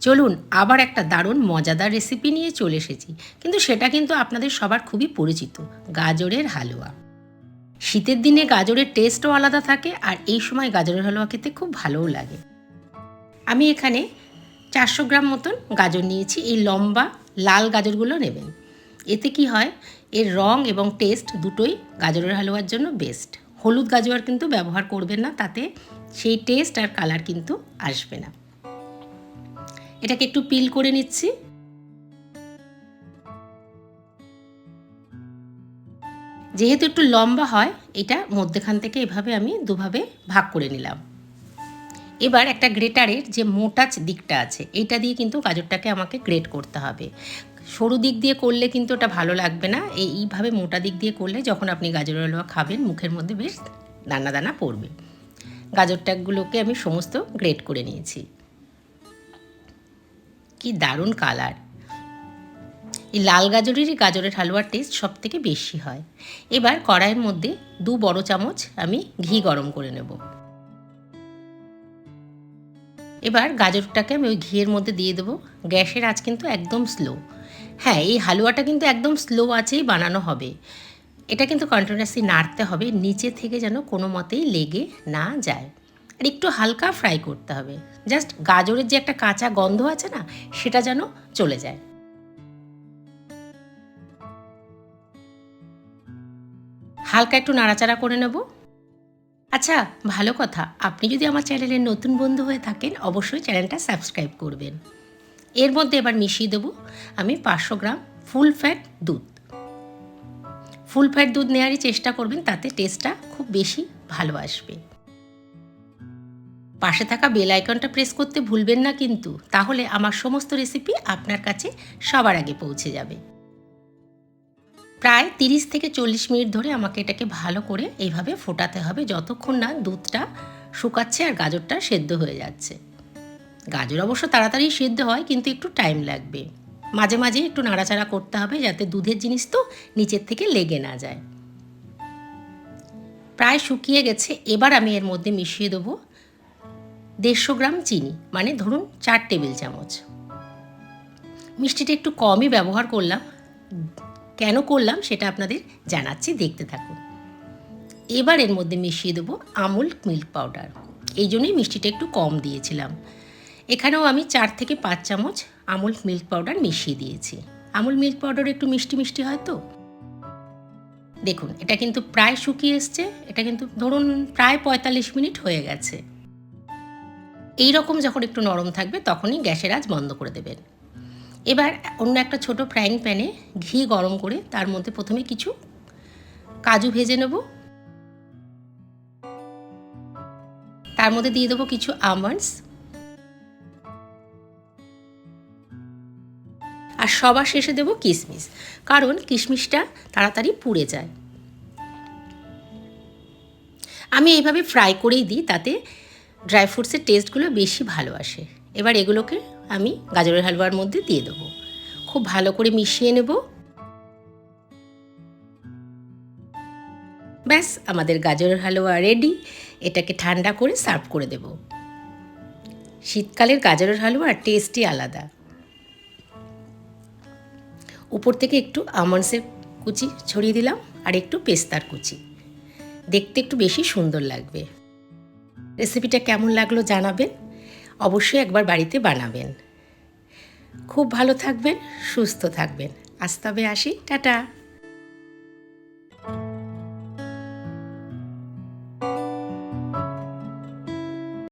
চলুন আবার একটা দারুণ মজাদার রেসিপি নিয়ে চলে এসেছি, কিন্তু সেটা কিন্তু আপনাদের সবার খুবই পরিচিত, গাজরের হালুয়া। শীতের দিনে গাজরের টেস্টও আলাদা থাকে, আর এই সময় গাজরের হালুয়া খেতে খুব ভালোও লাগে। আমি এখানে 400 গ্রাম মতন গাজর নিয়েছি। এই লম্বা লাল গাজরগুলো নেবেন। এতে কি হয়, এর রং এবং টেস্ট দুটোই গাজরের হালুয়ার জন্য বেস্ট। হলুদ গাজর কিন্তু ব্যবহার করবেন না, তাতে সেই টেস্ট আর কালার কিন্তু আসবে না। এটাকে একটু পিল করে নিচ্ছি। যেহেতু একটু লম্বা হয়, এটা মধ্যেখান থেকে এভাবে আমি দুভাবে ভাগ করে নিলাম। এবার একটা গ্রেটারের যে মোটা দিকটা আছে, এইটা দিয়ে কিন্তু গাজরটাকে আমাকে গ্রেট করতে হবে। সরু দিক দিয়ে করলে কিন্তু ওটা ভালো লাগবে না। এইভাবে মোটা দিক দিয়ে করলে যখন আপনি গাজরের হালুয়া খাবেন, মুখের মধ্যে বেশ দানা দানা পড়বে। গাজরটাগুলোকে আমি সমস্ত গ্রেট করে নিয়েছি। কি দারুণ কালার! এই লাল গাজরেরই গাজরের হালুয়ার টেস্ট সব থেকে বেশি হয়। এবার কড়াইয়ের মধ্যে 2 বড় চামচ আমি ঘি গরম করে নেব। এবার গাজরটাকে আমি ওই ঘিয়ের মধ্যে দিয়ে দেবো। গ্যাসের আঁচ কিন্তু একদম স্লো। হ্যাঁ, এই হালুয়াটা কিন্তু একদম স্লো আঁচেই বানানো হবে। এটা কিন্তু কন্টিনিউয়াসলি নাড়তে হবে, নিচে থেকে যেন কোনো মতেই লেগে না যায়। আর একটু হালকা ফ্রাই করতে হবে, জাস্ট গাজরের যে একটা কাঁচা গন্ধ আছে না, সেটা যেন চলে যায়। হালকা একটু নাড়াচাড়া করে নেব। আচ্ছা, ভালো কথা, আপনি যদি আমার চ্যানেলের নতুন বন্ধু হয়ে থাকেন, অবশ্যই চ্যানেলটা সাবস্ক্রাইব করবেন। এর মধ্যে এবার মিশিয়ে দেবো আমি 500 গ্রাম ফুল ফ্যাট দুধ। ফুল ফ্যাট দুধ নেওয়ারই চেষ্টা করবেন, তাতে টেস্টটা খুব বেশি ভালো আসবে। পাশে থাকা বেল আইকনটা প্রেস করতে ভুলবেন না কিন্তু, তাহলে আমার সমস্ত রেসিপি আপনার কাছে সবার আগে পৌঁছে যাবে। প্রায় 30 থেকে 40 মিনিট ধরে আমাকে এটাকে ভালো করে এইভাবে ফোটাতে হবে, যতক্ষণ না দুধটা শুকাচ্ছে আর গাজরটা সেদ্ধ হয়ে যাচ্ছে। গাজর অবশ্য তাড়াতাড়ি সেদ্ধ হয়, কিন্তু একটু টাইম লাগবে। মাঝে মাঝে একটু নাড়াচাড়া করতে হবে, যাতে দুধের জিনিস তো নিচের থেকে লেগে না যায়। প্রায় শুকিয়ে গেছে। এবার আমি এর মধ্যে মিশিয়ে দেবো 150 গ্রাম চিনি, মানে ধরুন 4 টেবিল চামচ। মিষ্টিটা একটু কমই ব্যবহার করলাম। কেন করলাম সেটা আপনাদের জানাচ্ছি, দেখতে থাকুন। এবার এর মধ্যে মিশিয়ে দেবো আমুল মিল্ক পাউডার। এই জন্যই মিষ্টিটা একটু কম দিয়েছিলাম। এখানেও আমি 4 থেকে 5 চামচ আমুল মিল্ক পাউডার মিশিয়ে দিয়েছি। আমুল মিল্ক পাউডার একটু মিষ্টি মিষ্টি হয় তো। দেখুন, এটা কিন্তু প্রায় শুকিয়ে এসছে। এটা কিন্তু ধরুন প্রায় 45 মিনিট হয়ে গেছে। এই রকম যখন একটু নরম থাকবে, তখনই গ্যাসের আঁচ বন্ধ করে দেবেন। এবার অন্য একটা ছোট ফ্রাইং প্যানে ঘি গরম করে তার মধ্যে প্রথমে কিছু কাজু ভেজে নেব। তার মধ্যে দিয়ে দেবো কিছু আমন্ডস, আর সবার শেষে দেবো কিশমিশ, কারণ কিশমিশটা তাড়াতাড়ি পুড়ে যায়। আমি এইভাবে ফ্রাই করেই দিই, তাতে ড্রাই ফ্রুটসের টেস্টগুলো বেশি ভালো আসে। এবার এগুলোকে আমি গাজরের হালুয়ার মধ্যে দিয়ে দেবো। খুব ভালো করে মিশিয়ে নেব। ব্যাস, আমাদের গাজরের হালুয়া রেডি। এটাকে ঠান্ডা করে সার্ভ করে দেব। শীতকালের গাজরের হালুয়ার টেস্টই আলাদা। উপর থেকে একটু আমন্ডসের কুচি ছড়িয়ে দিলাম, আর একটু পেস্তার কুচি। দেখতে একটু বেশি সুন্দর লাগবে। রেসিপিটা কেমন লাগলো জানাবেন। অবশ্যই একবার বাড়িতে বানাবেন। খুব ভালো থাকবেন, সুস্থ থাকবেন। আজ তবে আসি, টাটা।